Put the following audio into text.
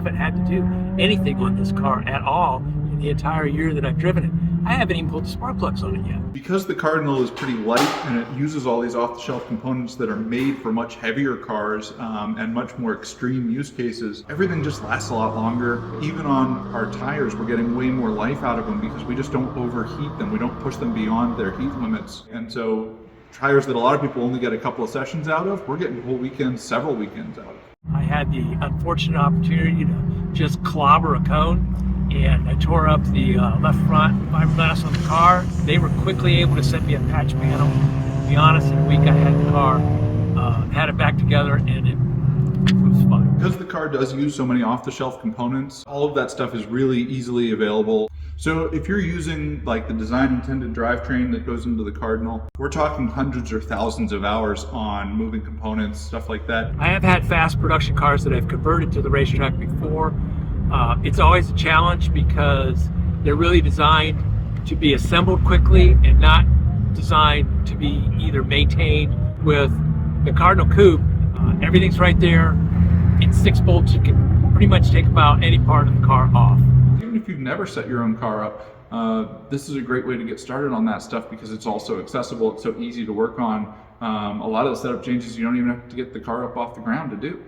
haven't had to do anything on this car at all in the entire year that I've driven it. I haven't even pulled the spark plugs on it yet. Because the Cardinal is pretty light and it uses all these off-the-shelf components that are made for much heavier cars and much more extreme use cases, everything just lasts a lot longer. Even on our tires, we're getting way more life out of them because we just don't overheat them. We don't push them beyond their heat limits. And so tires that a lot of people only get a couple of sessions out of, we're getting whole weekends, several weekends out of. I had the unfortunate opportunity to just clobber a cone, and I tore up the left front fiberglass on the car. They were quickly able to send me a patch panel. To be honest, in a week I had the car, had it back together, and it was fine. Because the car does use so many off-the-shelf components, all of that stuff is really easily available. So if you're using like the design intended drivetrain that goes into the Cardinal, we're talking hundreds or thousands of hours on moving components, stuff like that. I have had fast production cars that I've converted to the racetrack before. It's always a challenge because they're really designed to be assembled quickly and not designed to be either maintained. With the Cardinal Coupe, everything's right there. In 6 bolts, you can pretty much take about any part of the car off. Even if you've never set your own car up, this is a great way to get started on that stuff because it's also accessible, it's so easy to work on. A lot of the setup changes you don't even have to get the car up off the ground to do.